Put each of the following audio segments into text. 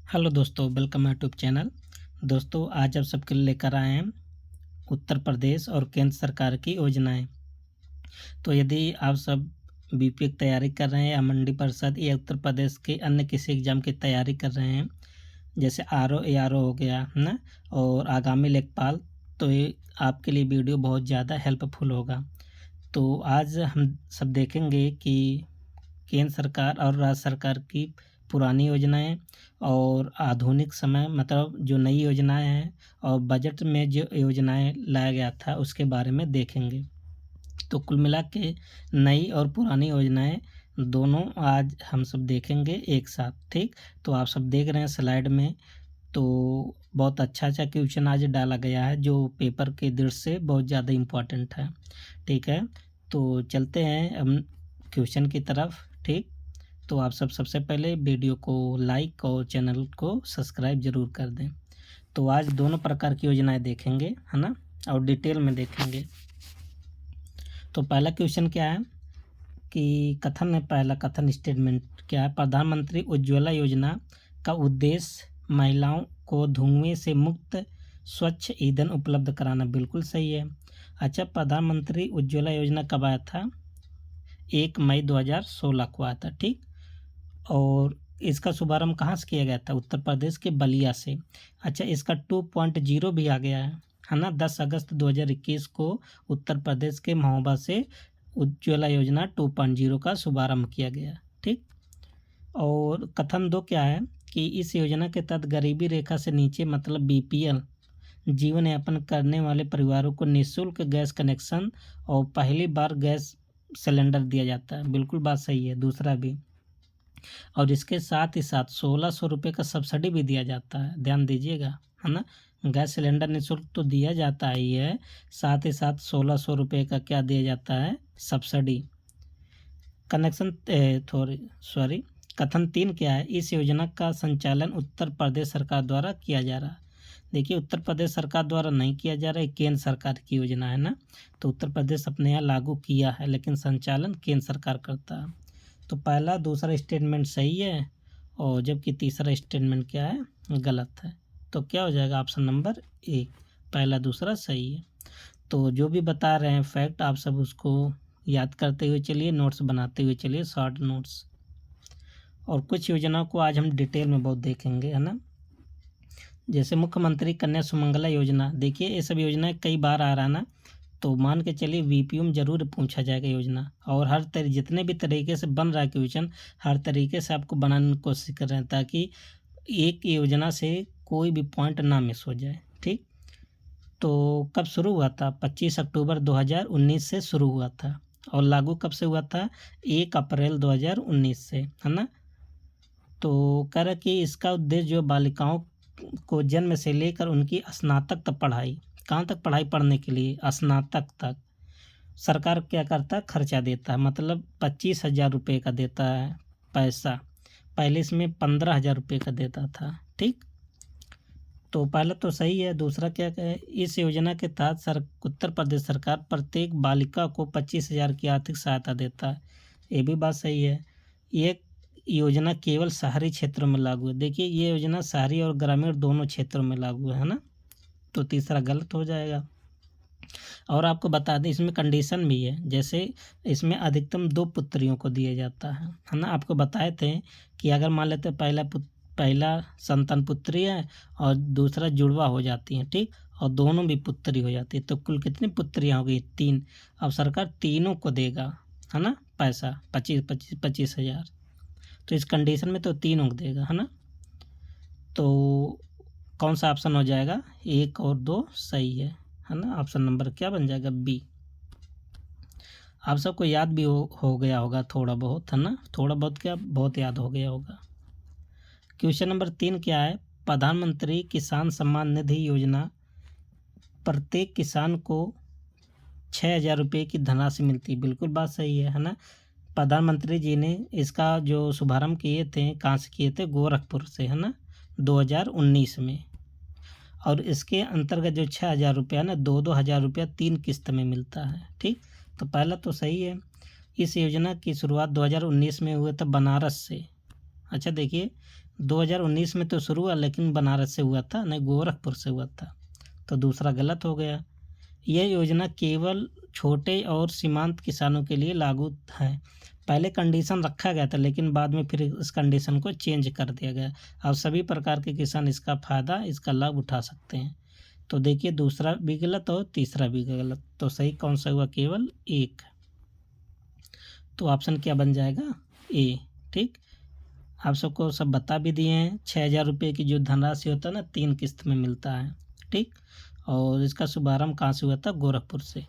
Hello दोस्तों, welcome YouTube channel. दोस्तों, आज आप सबके लिए लेकर आए हैं उत्तर प्रदेश और केंद्र सरकार की योजनाएं। तो यदि आप सब बीपीओ की तैयारी कर रहे हैं या मंडी परिषद या उत्तर प्रदेश के अन्य किसी एग्ज़ाम की तैयारी कर रहे हैं, जैसे आरओ एआरओ हो गया है ना, और आगामी लेखपाल, तो ये आपके लिए वीडियो बहुत ज़्यादा हेल्पफुल होगा। तो आज हम सब देखेंगे कि केंद्र सरकार और राज्य सरकार की पुरानी योजनाएं और आधुनिक समय मतलब जो नई योजनाएं हैं और बजट में जो योजनाएं लाया गया था उसके बारे में देखेंगे। तो कुल मिला के नई और पुरानी योजनाएं दोनों आज हम सब देखेंगे एक साथ। ठीक, तो आप सब देख रहे हैं स्लाइड में। तो बहुत अच्छा क्वेश्चन आज डाला गया है जो पेपर के दृष्टि से बहुत ज़्यादा इम्पोर्टेंट है। ठीक है, तो चलते हैं हम क्वेश्चन की तरफ। ठीक, तो आप सब सबसे पहले वीडियो को लाइक और चैनल को सब्सक्राइब ज़रूर कर दें। तो आज दोनों प्रकार की योजनाएं देखेंगे, है ना, और डिटेल में देखेंगे। तो पहला क्वेश्चन क्या है कि कथन है, पहला कथन स्टेटमेंट क्या है। प्रधानमंत्री उज्ज्वला योजना का उद्देश्य महिलाओं को धुएं से मुक्त स्वच्छ ईंधन उपलब्ध कराना। बिल्कुल सही है। अच्छा, प्रधानमंत्री उज्ज्वला योजना कब आया था? 1 मई 2016 को आया था। ठीक, और इसका शुभारंभ कहाँ से किया गया था? उत्तर प्रदेश के बलिया से। अच्छा, इसका 2.0 भी आ गया है ना। 10 अगस्त 2021 को उत्तर प्रदेश के महोबा से उज्ज्वला योजना 2.0 का शुभारंभ किया गया। ठीक, और कथन 2 क्या है कि इस योजना के तहत गरीबी रेखा से नीचे मतलब बीपीएल जीवन यापन करने वाले परिवारों को निःशुल्क गैस कनेक्शन और पहली बार गैस सिलेंडर दिया जाता है। बिल्कुल बात सही है। दूसरा भी, और इसके साथ ही साथ 1600 रुपये का सब्सिडी भी दिया जाता है। ध्यान दीजिएगा, है ना। गैस सिलेंडर निःशुल्क तो दिया जाता ही है, साथ ही साथ 1600 रुपये का क्या दिया जाता है? सब्सिडी। कनेक्शन सॉरी कथन 3 क्या है? इस योजना का संचालन उत्तर प्रदेश सरकार द्वारा किया जा रहा है। देखिए, उत्तर प्रदेश सरकार द्वारा नहीं किया जा रहा है, केंद्र सरकार की योजना है ना। तो उत्तर प्रदेश अपने यहाँ लागू किया है लेकिन संचालन केंद्र सरकार करता है। तो पहला दूसरा स्टेटमेंट सही है और जबकि तीसरा स्टेटमेंट क्या है? गलत है। तो क्या हो जाएगा? ऑप्शन नंबर ए, पहला दूसरा सही है। तो जो भी बता रहे हैं फैक्ट आप सब उसको याद करते हुए चलिए, नोट्स बनाते हुए चलिए, शॉर्ट नोट्स। और कुछ योजनाओं को आज हम डिटेल में बहुत देखेंगे, है ना। जैसे मुख्यमंत्री कन्या सुमंगला योजना, देखिए ये सब योजनाएं कई बार आ रहा है ना, तो मान के चलिए वीपीओ में ज़रूर पूछा जाएगा योजना। और हर जितने भी तरीके से बन रहा है क्वेश्चन, हर तरीके से आपको बनाने की कोशिश कर रहे हैं ताकि एक योजना से कोई भी पॉइंट ना मिस हो जाए। ठीक, तो कब शुरू हुआ था? 25 अक्टूबर 2019 से शुरू हुआ था। और लागू कब से हुआ था? 1 अप्रैल 2019 से, है ना। तो कह रहा कि इसका उद्देश्य जो बालिकाओं को जन्म से लेकर उनकी स्नातक तक पढ़ाई, कहाँ तक पढ़ाई पढ़ने के लिए? स्नातक तक सरकार क्या करता है? खर्चा देता है। मतलब 25,000 रुपये का देता है पैसा। पहले इसमें 15,000 रुपये का देता था। ठीक, तो पहला तो सही है। दूसरा क्या है? इस योजना के तहत उत्तर प्रदेश सरकार प्रत्येक बालिका को 25,000 की आर्थिक सहायता देता है। ये भी बात सही है। ये योजना केवल शहरी क्षेत्रों में लागू है। देखिए, ये योजना शहरी और ग्रामीण दोनों क्षेत्रों में लागू है ना। तो तीसरा गलत हो जाएगा। और आपको बता दें इसमें कंडीशन भी है, जैसे इसमें अधिकतम 2 पुत्रियों को दिया जाता है ना। आपको बताए थे कि अगर मान लेते पहला संतान पुत्री है और दूसरा जुड़वा हो जाती है, ठीक, और दोनों भी पुत्री हो जाती है, तो कुल कितनी पुत्रियाँ हो गई? 3। अब सरकार तीनों को देगा, है ना, पैसा 25,000। तो इस कंडीशन में तो तीनों को देगा, है ना। तो कौन सा ऑप्शन हो जाएगा? 1 और 2 सही है ना। ऑप्शन नंबर क्या बन जाएगा? बी। आप सबको याद भी हो गया होगा थोड़ा बहुत, है ना। थोड़ा बहुत क्या, बहुत याद हो गया होगा। क्वेश्चन नंबर 3 क्या है? प्रधानमंत्री किसान सम्मान निधि योजना प्रत्येक किसान को 6,000 रुपये की धनराशि मिलती है। बिल्कुल बात सही है ना। प्रधानमंत्री जी ने इसका जो शुभारंभ किए थे, कहाँ से किए थे? गोरखपुर से, है ना, 2019 में। और इसके अंतर्गत जो 6,000 रुपया ना, 2-2 हज़ार रुपया 3 किस्त में मिलता है। ठीक, तो पहला तो सही है। इस योजना की शुरुआत 2019 में हुआ था बनारस से। अच्छा देखिए, 2019 में तो शुरू हुआ, लेकिन बनारस से हुआ था, नहीं गोरखपुर से हुआ था, तो दूसरा गलत हो गया। यह योजना केवल छोटे और सीमांत किसानों के लिए लागू है। पहले कंडीशन रखा गया था, लेकिन बाद में फिर इस कंडीशन को चेंज कर दिया गया। अब सभी प्रकार के किसान इसका फ़ायदा, इसका लाभ उठा सकते हैं। तो देखिए दूसरा भी गलत और तीसरा भी गलत, तो सही कौन सा हुआ? केवल एक। तो ऑप्शन क्या बन जाएगा? ए। ठीक, आप सबको सब बता भी दिए हैं। 6,000 रुपये की जो धनराशि होता है ना, 3 किस्त में मिलता है। ठीक, और इसका शुभारंभ कहाँ से हुआ था? गोरखपुर से।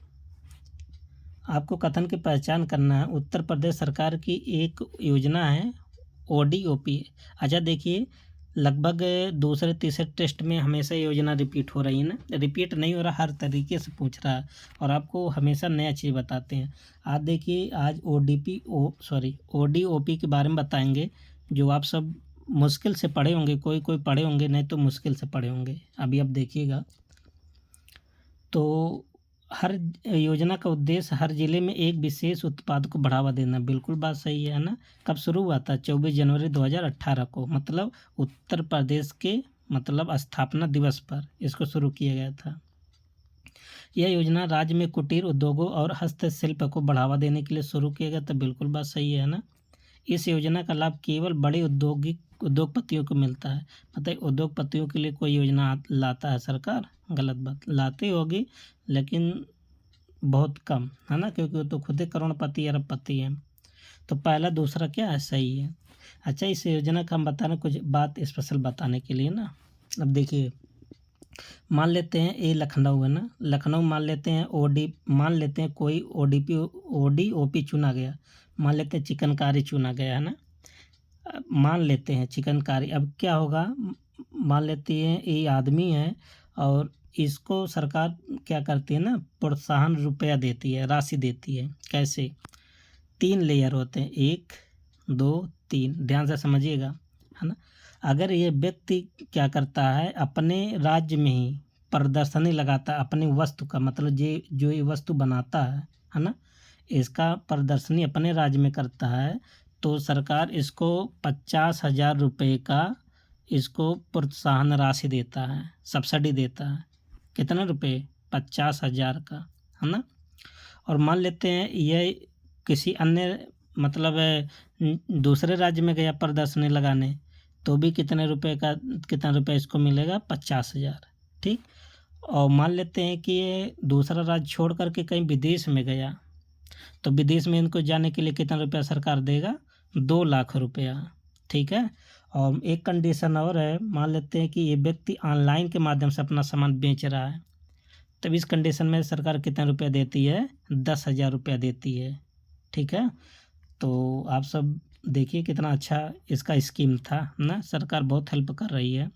आपको कथन की पहचान करना है। उत्तर प्रदेश सरकार की एक योजना है ODOP। अच्छा देखिए, लगभग दूसरे तीसरे टेस्ट में हमेशा योजना रिपीट हो रही है ना, रिपीट नहीं हो रहा, हर तरीके से पूछ रहा है और आपको हमेशा नया चीज़ बताते हैं। आप देखिए आज ODOP के बारे में बताएंगे, जो आप सब मुश्किल से पढ़े होंगे, कोई कोई पढ़े होंगे, नहीं तो मुश्किल से पढ़े होंगे। अभी आप देखिएगा, तो हर योजना का उद्देश्य हर जिले में एक विशेष उत्पाद को बढ़ावा देना। बिल्कुल बात सही है ना। कब शुरू हुआ था? 24 जनवरी 2018 को, मतलब उत्तर प्रदेश के मतलब स्थापना दिवस पर इसको शुरू किया गया था। यह योजना राज्य में कुटीर उद्योगों और हस्तशिल्प को बढ़ावा देने के लिए शुरू किया गया था। बिल्कुल बात सही है ना। इस योजना का लाभ केवल बड़े उद्योगपतियों को मिलता है। मतलब उद्योगपतियों के लिए कोई योजना लाता है सरकार? गलत बात, लाती होगी लेकिन बहुत कम, है ना, क्योंकि वो तो खुद ही करोड़पति अरबपति हैं। तो पहला दूसरा क्या है? सही है। अच्छा, इस योजना का हम बताना कुछ बात स्पेशल बताने के लिए ना। अब देखिए, मान लेते हैं ये लखनऊ है ना, लखनऊ मान लेते हैं मान लेते हैं कोई ODOP चुना गया, मान लेते हैं चिकनकारी चुना गया है ना, मान लेते हैं चिकनकारी। अब क्या होगा? मान लेते हैं ये आदमी है और इसको सरकार क्या करती है ना, प्रोत्साहन रुपया देती है, राशि देती है। कैसे? 3 लेयर होते हैं, 1 2 3, ध्यान से समझिएगा, है ना। अगर ये व्यक्ति क्या करता है, अपने राज्य में ही प्रदर्शनी लगाता है अपनी वस्तु का, मतलब जो ये वस्तु बनाता है ना, इसका प्रदर्शनी अपने राज्य में करता है, तो सरकार इसको 50,000 रुपये का इसको प्रोत्साहन राशि देता है, सब्सिडी देता है। कितने रुपये? 50,000 का, है ना। और मान लेते हैं ये किसी अन्य मतलब दूसरे राज्य में गया प्रदर्शनी लगाने, तो भी कितना रुपये इसको मिलेगा? 50,000। ठीक, और मान लेते हैं कि ये दूसरा राज्य छोड़ करके कहीं विदेश में गया, तो विदेश में इनको जाने के लिए कितना रुपया सरकार देगा? 2 लाख रुपया। ठीक है, और एक कंडीशन और है, मान लेते हैं कि ये व्यक्ति ऑनलाइन के माध्यम से अपना सामान बेच रहा है, तब इस कंडीशन में सरकार कितना रुपया देती है? 10,000 रुपया देती है। ठीक है, तो आप सब देखिए कितना अच्छा इसका स्कीम था ना, सरकार बहुत हेल्प कर रही है।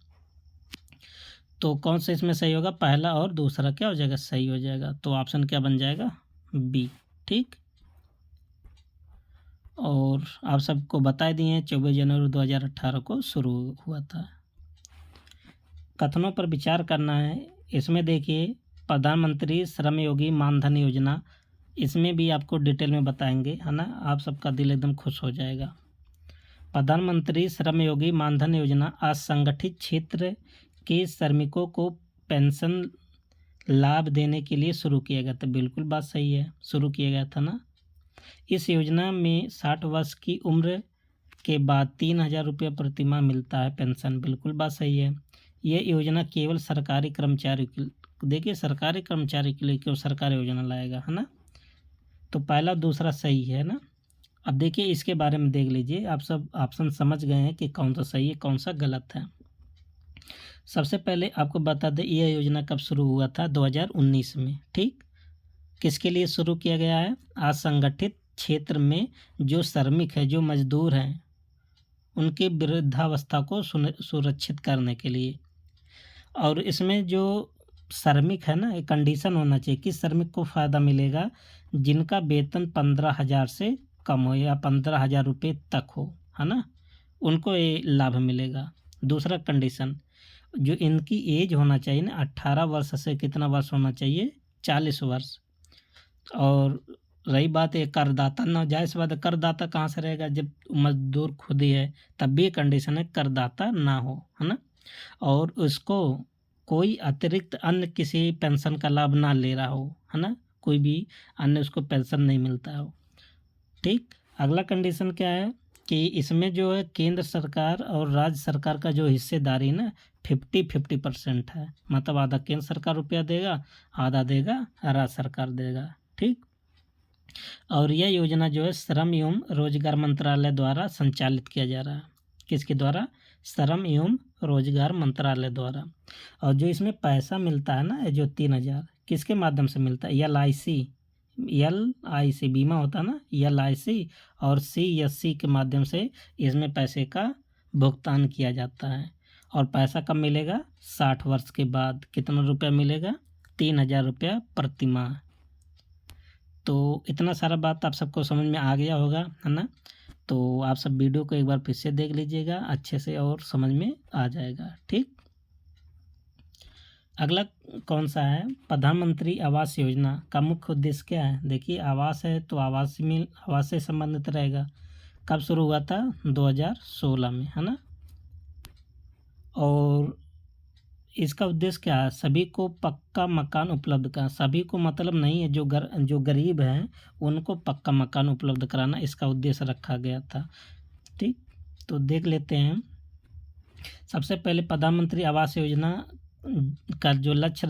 तो कौन सा इसमें सही होगा? पहला और दूसरा क्या हो जाएगा? सही हो जाएगा। तो ऑप्शन क्या बन जाएगा? बी। ठीक, और आप सबको बता दिए 24 जनवरी 2018 को शुरू हुआ था। कथनों पर विचार करना है। इसमें देखिए प्रधानमंत्री श्रम योगी मानधन योजना, इसमें भी आपको डिटेल में बताएंगे, है ना, आप सबका दिल एकदम खुश हो जाएगा। प्रधानमंत्री श्रम योगी मानधन योजना असंगठित क्षेत्र के श्रमिकों को पेंशन लाभ देने के लिए शुरू किया गया था। बिल्कुल बात सही है, शुरू किया गया था ना। इस योजना में 60 वर्ष की उम्र के बाद 3,000 रुपये प्रतिमाह मिलता है पेंशन। बिल्कुल बात सही है। यह योजना केवल सरकारी कर्मचारी की, देखिए सरकारी कर्मचारी के लिए क्यों सरकारी योजना लाएगा, है ना। तो पहला दूसरा सही है ना। अब देखिए इसके बारे में देख लीजिए, आप सब ऑप्शन समझ गए हैं कि कौन सा सही है कौन सा गलत है। सबसे पहले आपको बता दें यह योजना कब शुरू हुआ था? 2019 में। ठीक, किसके लिए शुरू किया गया है? असंगठित क्षेत्र में जो श्रमिक है, जो मजदूर हैं, उनकी वृद्धावस्था को सुरक्षित करने के लिए। और इसमें जो श्रमिक है ना, एक कंडीशन होना चाहिए कि श्रमिक को फ़ायदा मिलेगा जिनका वेतन 15,000 से कम हो या 15,000 रुपये तक हो, है ना, उनको ये लाभ मिलेगा। दूसरा कंडीशन, जो इनकी एज होना चाहिए ना, 18 वर्ष से कितना वर्ष होना चाहिए? 40 वर्ष। और रही बात ये करदाता ना, जाहिर सी बात है करदाता कहाँ से रहेगा जब मजदूर खुद ही है, तब भी कंडीशन है करदाता ना हो, है ना। और उसको कोई अतिरिक्त अन्य किसी पेंशन का लाभ ना ले रहा हो, है ना, कोई भी अन्य उसको पेंशन नहीं मिलता हो। ठीक, अगला कंडीशन क्या है कि इसमें जो है केंद्र सरकार और राज्य सरकार का जो हिस्सेदारी ना 50-50% है, मतलब आधा केंद्र सरकार रुपया देगा, आधा देगा राज्य सरकार देगा। ठीक, और यह योजना जो है श्रम एवं रोजगार मंत्रालय द्वारा संचालित किया जा रहा है। किसके द्वारा? श्रम एवं रोजगार मंत्रालय द्वारा। और जो इसमें पैसा मिलता है ना, ये जो 3,000 किसके माध्यम से मिलता है? LIC बीमा होता है ना, LIC और CSC के माध्यम से इसमें पैसे का भुगतान किया जाता है। और पैसा कब मिलेगा? 60 वर्ष के बाद। कितना रुपया मिलेगा? 3,000 रुपया प्रति माह। तो इतना सारा बात आप सबको समझ में आ गया होगा, है ना। तो आप सब वीडियो को एक बार फिर से देख लीजिएगा अच्छे से और समझ में आ जाएगा। ठीक, अगला कौन सा है? प्रधानमंत्री आवास योजना का मुख्य उद्देश्य क्या है? देखिए, आवास है तो आवास से संबंधित रहेगा। कब शुरू हुआ था? 2016 में, है ना। और इसका उद्देश्य क्या है? सभी को पक्का मकान उपलब्ध कराना। सभी को मतलब नहीं है, जो गरीब हैं उनको पक्का मकान उपलब्ध कराना इसका उद्देश्य रखा गया था। ठीक, तो देख लेते हैं। सबसे पहले प्रधानमंत्री आवास योजना का जो लक्ष्य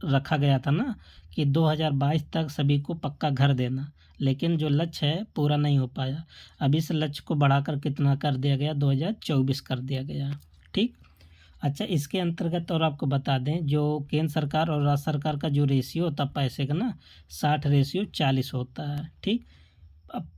रखा गया था ना कि 2022 तक सभी को पक्का घर देना, लेकिन जो लक्ष्य है पूरा नहीं हो पाया। अभी इस लक्ष्य को बढ़ाकर कितना कर दिया गया? 2024 कर दिया गया। ठीक, अच्छा, इसके अंतर्गत और आपको बता दें, जो केंद्र सरकार और राज्य सरकार का जो रेशियो होता है पैसे का ना, 60:40 होता है। ठीक,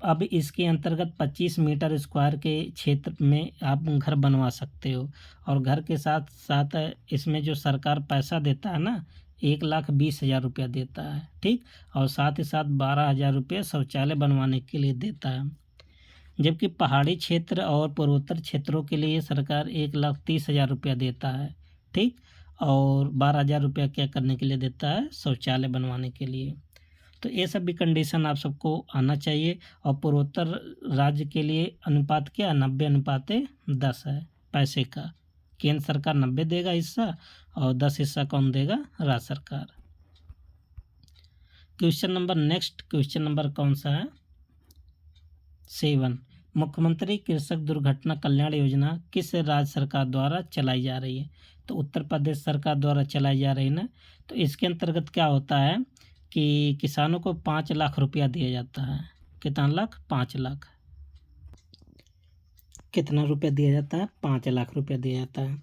अब इसके अंतर्गत 25 मीटर स्क्वायर के क्षेत्र में आप घर बनवा सकते हो। और घर के साथ साथ इसमें जो सरकार पैसा देता है ना, 1,20,000 रुपया देता है। ठीक, और साथ ही साथ 12,000 रुपये शौचालय बनवाने के लिए देता है। जबकि पहाड़ी क्षेत्र और पूर्वोत्तर क्षेत्रों के लिए सरकार 1,30,000 रुपया देता है। ठीक, और 12,000 रुपया क्या करने के लिए देता है? शौचालय बनवाने के लिए। तो ये सब भी कंडीशन आप सबको आना चाहिए। और पूर्वोत्तर राज्य के लिए अनुपात क्या? 90:10 है पैसे का। केंद्र सरकार 90 देगा हिस्सा और 10 हिस्सा कौन देगा? राज्य सरकार। नेक्स्ट क्वेश्चन नंबर कौन सा है? 7, मुख्यमंत्री कृषक दुर्घटना कल्याण योजना किस राज्य सरकार द्वारा चलाई जा रही है? तो उत्तर प्रदेश सरकार द्वारा चलाई जा रही है ना। तो इसके अंतर्गत क्या होता है कि किसानों को 5 लाख रुपया दिया जाता है। कितना लाख? 5 लाख। कितना रुपया दिया जाता है? 5 लाख रुपया दिया जाता है।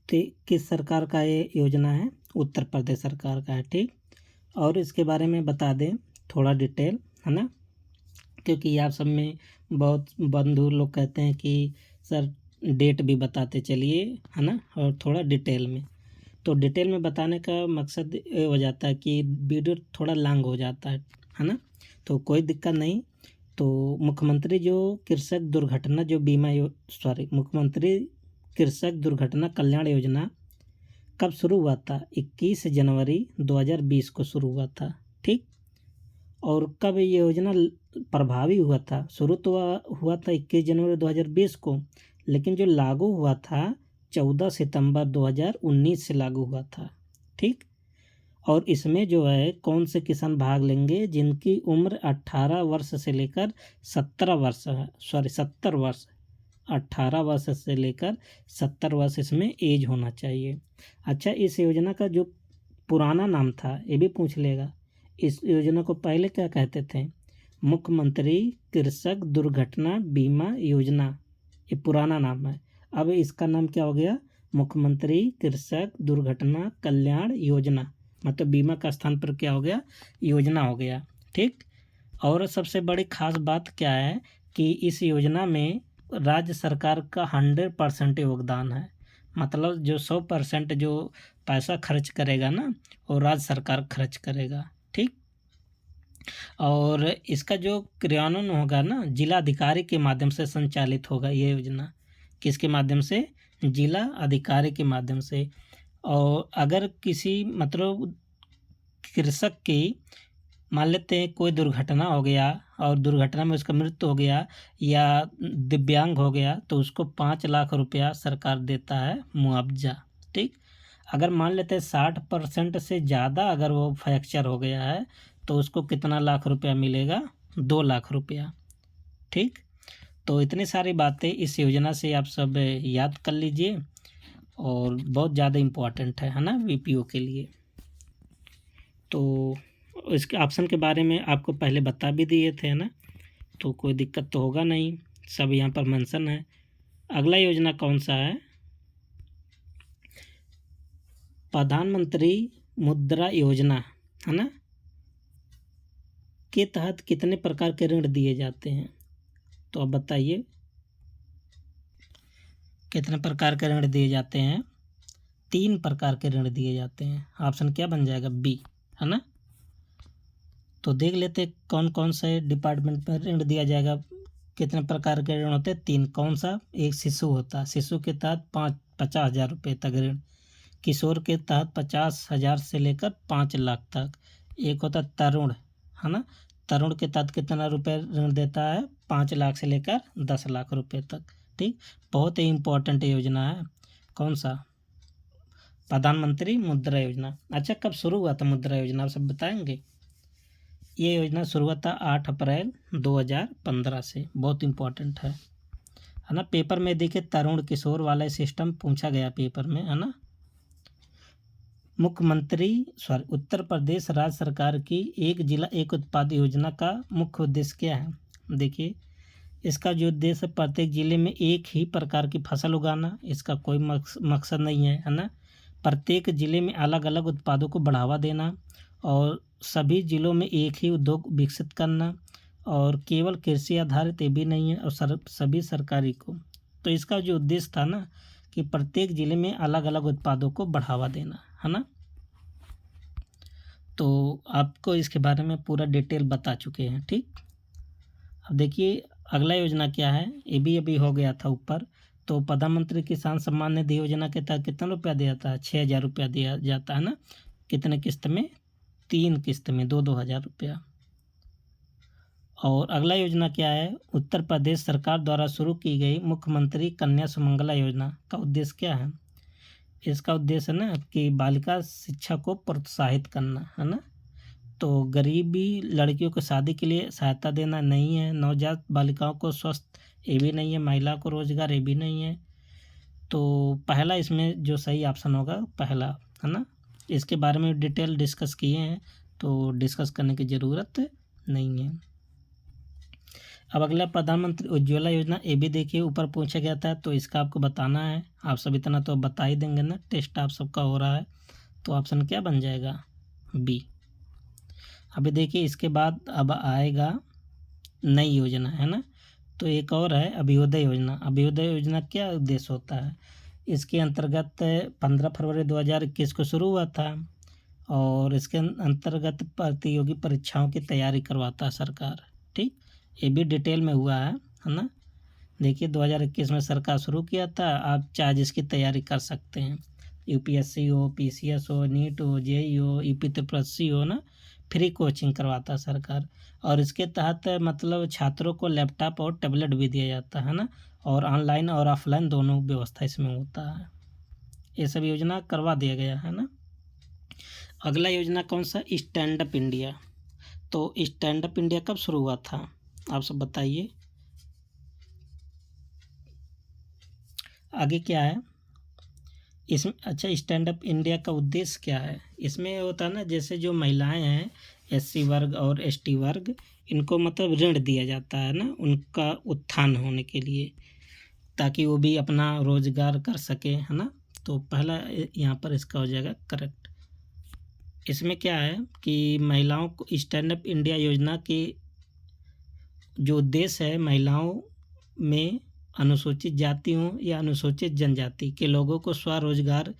तो किस सरकार का ये योजना है? उत्तर प्रदेश सरकार का है। ठीक, और इसके बारे में बता दें थोड़ा डिटेल, है ना, क्योंकि आप सब में बहुत बंधु लोग कहते हैं कि सर डेट भी बताते चलिए, है ना, और थोड़ा डिटेल में। तो डिटेल में बताने का मकसद ये हो जाता है कि वीडियो थोड़ा लॉन्ग हो जाता है ना। तो कोई दिक्कत नहीं। तो मुख्यमंत्री कृषक दुर्घटना कल्याण योजना कब शुरू हुआ था? 21 जनवरी 2020 को शुरू हुआ था। ठीक, और कब ये योजना प्रभावी हुआ था? शुरू तो हुआ था 21 जनवरी 2020 को, लेकिन जो लागू हुआ था 14 सितंबर 2019 से लागू हुआ था। ठीक, और इसमें जो है कौन से किसान भाग लेंगे? जिनकी उम्र 18 वर्ष से लेकर 70 वर्ष है, 70 वर्ष, 18 वर्ष से लेकर 70 वर्ष इसमें एज होना चाहिए। अच्छा, इस योजना का जो पुराना नाम था ये भी पूछ लेगा। इस योजना को पहले क्या कहते थे? मुख्यमंत्री कृषक दुर्घटना बीमा योजना, ये पुराना नाम है। अब इसका नाम क्या हो गया? मुख्यमंत्री कृषक दुर्घटना कल्याण योजना, मतलब बीमा का स्थान पर क्या हो गया? योजना हो गया। ठीक, और सबसे बड़ी खास बात क्या है कि इस योजना में राज्य सरकार का 100% योगदान है। मतलब जो 100% जो पैसा खर्च करेगा ना, वो राज्य सरकार खर्च करेगा। ठीक, और इसका जो क्रियान्वयन होगा ना, जिला अधिकारी के माध्यम से संचालित होगा ये योजना। किसके माध्यम से? जिला अधिकारी के माध्यम से। और अगर किसी मतलब कृषक की मान लेते हैं कोई दुर्घटना हो गया और दुर्घटना में उसका मृत्यु हो गया या दिव्यांग हो गया तो उसको 5 लाख रुपया सरकार देता है मुआवजा। ठीक, अगर मान लेते हैं 60% से ज़्यादा अगर वो फ्रैक्चर हो गया है तो उसको कितना लाख रुपया मिलेगा? 2 लाख रुपया। ठीक, तो इतनी सारी बातें इस योजना से आप सब याद कर लीजिए और बहुत ज़्यादा इम्पोर्टेंट है ना वीपीओ के लिए। तो इसके ऑप्शन के बारे में आपको पहले बता भी दिए थे ना, तो कोई दिक्कत तो होगा नहीं, सब यहाँ पर मेंशन है। अगला योजना कौन सा है? प्रधानमंत्री मुद्रा योजना है ना, के तहत कितने प्रकार के ऋण दिए जाते हैं? तो अब बताइए कितने प्रकार के ऋण दिए जाते हैं? 3 प्रकार के ऋण दिए जाते हैं। ऑप्शन क्या बन जाएगा? बी, है ना। तो देख लेते कौन कौन से डिपार्टमेंट में ऋण दिया जाएगा। कितने प्रकार के ऋण होते हैं? 3। कौन सा? एक शिशु होता है, शिशु के तहत 50,000 रुपये तक ऋण। किशोर के तहत 50,000 से लेकर 5 लाख तक। एक होता तरुण, है ना, तरुण के तहत कितना रुपये ऋण देता है? 5 लाख से लेकर 10 लाख रुपये तक। ठीक, बहुत ही इम्पोर्टेंट योजना है। कौन सा? प्रधानमंत्री मुद्रा योजना। अच्छा, कब शुरू हुआ था मुद्रा योजना, आप सब बताएंगे? ये योजना शुरू हुआ था 8 अप्रैल 2015 से। बहुत इम्पोर्टेंट है ना। पेपर में देखिए तरुण किशोर वाला सिस्टम पूछा गया पेपर में, है ना। उत्तर प्रदेश राज्य सरकार की एक जिला एक उत्पाद योजना का मुख्य उद्देश्य क्या है? देखिए, इसका जो उद्देश्य है प्रत्येक जिले में एक ही प्रकार की फसल उगाना, इसका कोई मकसद नहीं है ना। प्रत्येक जिले में अलग अलग उत्पादों को बढ़ावा देना और सभी जिलों में एक ही उद्योग विकसित करना, और केवल कृषि आधारित ये भी नहीं है, और सभी सरकारी को। तो इसका जो उद्देश्य था ना कि प्रत्येक जिले में अलग अलग उत्पादों को बढ़ावा देना, है ना। तो आपको इसके बारे में पूरा डिटेल बता चुके हैं। ठीक, अब देखिए अगला योजना क्या है, ये भी अभी हो गया था ऊपर। तो प्रधानमंत्री किसान सम्मान निधि योजना के तहत कितना रुपया दिया था? 6,000 रुपया दिया जाता है ना। कितने किस्त में? 3 किस्त में 2-2 हज़ार रुपया। और अगला योजना क्या है? उत्तर प्रदेश सरकार द्वारा शुरू की गई मुख्यमंत्री कन्या सुमंगला योजना का उद्देश्य क्या है? इसका उद्देश्य ना कि बालिका शिक्षा को प्रोत्साहित करना, है ना। तो गरीबी लड़कियों को शादी के लिए सहायता देना नहीं है, नवजात बालिकाओं को स्वस्थ ये भी नहीं है, महिला को रोजगार ये भी नहीं है। तो पहला इसमें जो सही ऑप्शन होगा पहला, है ना। इसके बारे में डिटेल डिस्कस किए हैं, तो डिस्कस करने की ज़रूरत नहीं है। अब अगला प्रधानमंत्री उज्ज्वला योजना, ये भी देखिए ऊपर पूछा गया था, तो इसका आपको बताना है। आप सब इतना तो बता ही देंगे ना, टेस्ट आप सबका हो रहा है। तो ऑप्शन क्या बन जाएगा? बी। अभी देखिए इसके बाद अब आएगा नई योजना, है ना। तो एक और है अभ्युदय योजना। अभ्युदय योजना क्या उद्देश्य होता है? इसके अंतर्गत 15 फरवरी 2021 को शुरू हुआ था और इसके अंतर्गत प्रतियोगी परीक्षाओं की तैयारी करवाता है सरकार। ठीक, ये भी डिटेल में हुआ है ना। देखिए 2021 में सरकार शुरू किया था, आप चाहे जिसकी तैयारी कर सकते हैं, यूपीएससी हो, पीसीएस हो, नीट हो, जेईई हो, यूपी त्रिपसी हो ना, फ्री कोचिंग करवाता है सरकार। और इसके तहत मतलब छात्रों को लैपटॉप और टैबलेट भी दिया जाता है ना, और ऑनलाइन और ऑफलाइन दोनों व्यवस्था इसमें होता है। ये सब योजना करवा दिया गया है ना। अगला योजना कौन सा? Stand up India. तो स्टैंड अप इंडिया कब शुरू हुआ था, आप सब बताइए। आगे क्या है इसमें? अच्छा, स्टैंड अप इंडिया का उद्देश्य क्या है? इसमें होता है ना, जैसे जो महिलाएं हैं, एससी वर्ग और एसटी वर्ग, इनको मतलब ऋण दिया जाता है ना, उनका उत्थान होने के लिए, ताकि वो भी अपना रोजगार कर सके, है ना। तो पहला यहाँ पर इसका हो जाएगा करेक्ट। इसमें क्या है कि महिलाओं को स्टैंड अप इंडिया योजना के जो उद्देश्य है, महिलाओं में अनुसूचित जातियों या अनुसूचित जनजाति के लोगों को स्वरोजगार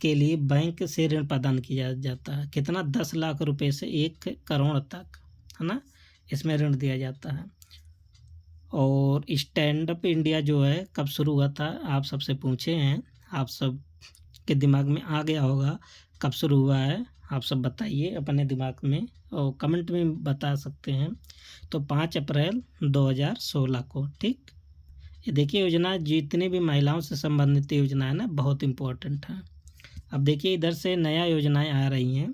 के लिए बैंक से ऋण प्रदान किया जाता है। कितना? 10 लाख रुपए से 1 करोड़ तक, है ना, इसमें ऋण दिया जाता है। और स्टैंड अप इंडिया जो है कब शुरू हुआ था, आप सबसे पूछे हैं, आप सब के दिमाग में आ गया होगा कब शुरू हुआ है, आप सब बताइए अपने दिमाग में और कमेंट में बता सकते हैं। तो 5 अप्रैल 2016 को, ठीक। ये देखिए योजना जितनी भी महिलाओं से संबंधित योजना है ना, बहुत इम्पोर्टेंट है। अब देखिए इधर से नया योजनाएं आ रही हैं।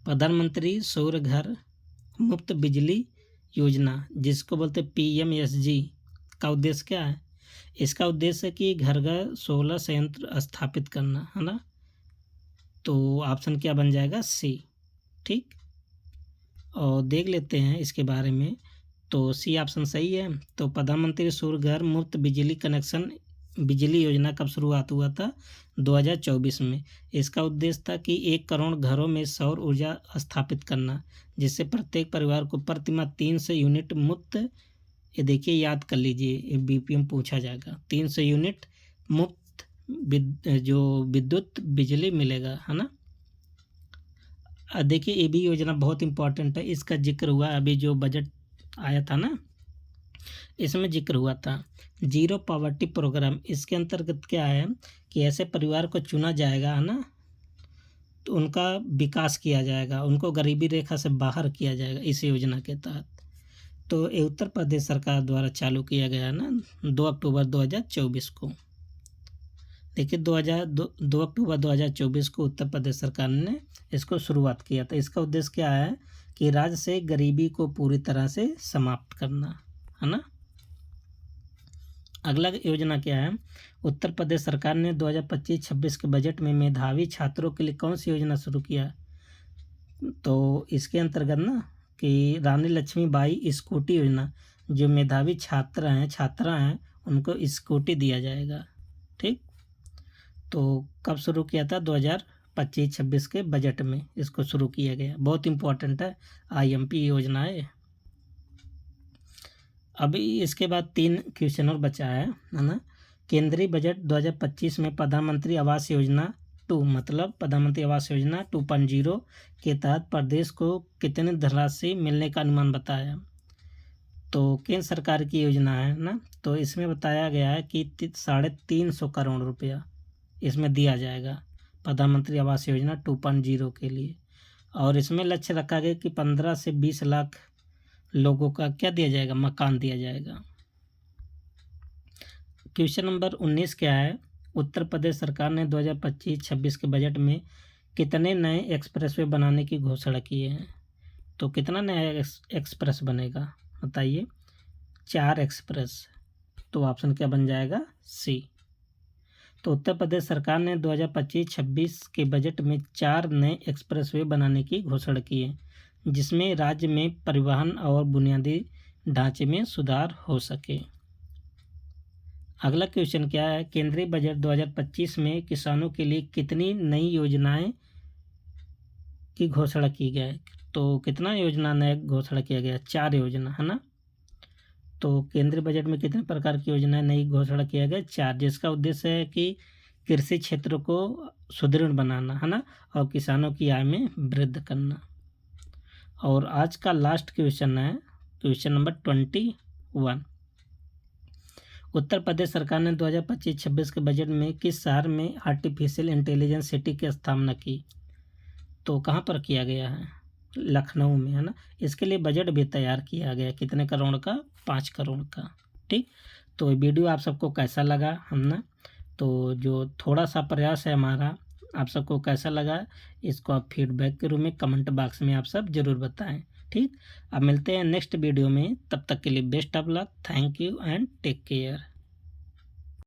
प्रधानमंत्री सौर घर मुफ्त बिजली योजना, जिसको बोलते PMSG, का उद्देश्य क्या है? इसका उद्देश्य है कि घर घर सोलर संयंत्र स्थापित करना, है ना। तो ऑप्शन क्या बन जाएगा? सी, ठीक। और देख लेते हैं इसके बारे में। तो सी ऑप्शन सही है। तो प्रधानमंत्री सौर घर मुफ्त बिजली कनेक्शन बिजली योजना कब शुरुआत हुआ था? 2024 में। इसका उद्देश्य था कि 1 करोड़ घरों में सौर ऊर्जा स्थापित करना, जिससे प्रत्येक परिवार को प्रति माह 300 यूनिट मुफ्त, ये देखिए याद कर लीजिए, ये BPM पूछा जाएगा, 300 यूनिट मुफ्त जो विद्युत बिजली मिलेगा, है ना। देखिए ये भी योजना बहुत इम्पोर्टेंट है। इसका जिक्र हुआ अभी जो बजट आया था ना, इसमें जिक्र हुआ था जीरो पॉवर्टी प्रोग्राम। इसके अंतर्गत क्या है कि ऐसे परिवार को चुना जाएगा, है ना, तो उनका विकास किया जाएगा, उनको गरीबी रेखा से बाहर किया जाएगा इस योजना के तहत। तो ये उत्तर प्रदेश सरकार द्वारा चालू किया गया है ना, 2 अक्टूबर 2024 को। देखिए 2 अक्टूबर 2024 को उत्तर प्रदेश सरकार ने इसको शुरुआत किया था। इसका उद्देश्य क्या है कि राज्य से गरीबी को पूरी तरह से समाप्त करना, है ना। अगला योजना क्या है? उत्तर प्रदेश सरकार ने 2025-26 के बजट में मेधावी छात्रों के लिए कौन सी योजना शुरू किया? तो इसके अंतर्गत ना कि रानी लक्ष्मीबाई स्कूटी योजना, जो मेधावी छात्रा हैं उनको स्कूटी दिया जाएगा, ठीक। तो कब शुरू किया था? 2025-26 के बजट में इसको शुरू किया गया। बहुत इम्पोर्टेंट है, IMP योजना है। अभी इसके बाद 3 क्वेश्चन और बचा है ना। केंद्रीय बजट 2025 में प्रधानमंत्री आवास योजना 2, मतलब प्रधानमंत्री आवास योजना 2.0 के तहत प्रदेश को कितनी धनराशि मिलने का अनुमान बताया? तो केंद्र सरकार की योजना है ना, तो इसमें बताया गया है कि 350 करोड़ रुपया इसमें दिया जाएगा प्रधानमंत्री आवास योजना 2.0 के लिए। और इसमें लक्ष्य रखा गया कि 15 से 20 लाख लोगों का क्या दिया जाएगा? मकान दिया जाएगा। क्वेश्चन नंबर 19 क्या है? उत्तर प्रदेश सरकार ने 2025-26 के बजट में कितने नए एक्सप्रेसवे बनाने की घोषणा की है? तो कितना नया एक्सप्रेस बनेगा बताइए? 4 एक्सप्रेस। तो ऑप्शन क्या बन जाएगा? सी। तो उत्तर प्रदेश सरकार ने 2025-26 के बजट में 4 नए एक्सप्रेसवे बनाने की घोषणा की है, जिसमें राज्य में परिवहन और बुनियादी ढांचे में सुधार हो सके। अगला क्वेश्चन क्या है? केंद्रीय बजट 2025 में किसानों के लिए कितनी नई योजनाएं की घोषणा की गई? तो कितना योजना नया घोषणा किया गया? 4 योजना, है ना। तो केंद्रीय बजट में कितने प्रकार की योजनाएं नई घोषणा किया गया? 4, जिसका उद्देश्य है कि कृषि क्षेत्र को सुदृढ़ बनाना, है ना, और किसानों की आय में वृद्धि करना। और आज का लास्ट क्वेश्चन है क्वेश्चन नंबर 21। उत्तर प्रदेश सरकार ने 2025-26 के बजट में किस शहर में आर्टिफिशियल इंटेलिजेंस सिटी की स्थापना की? तो कहाँ पर किया गया है? लखनऊ में, है ना। इसके लिए बजट भी तैयार किया गया, कितने करोड़ का? 5 करोड़ का, ठीक। तो ये वीडियो आप सबको कैसा लगा हम ना, तो जो थोड़ा सा प्रयास है हमारा, आप सबको कैसा लगा इसको आप फीडबैक के रूप में कमेंट बॉक्स में आप सब ज़रूर बताएं, ठीक। अब मिलते हैं नेक्स्ट वीडियो में, तब तक के लिए best of luck, thank you and take care.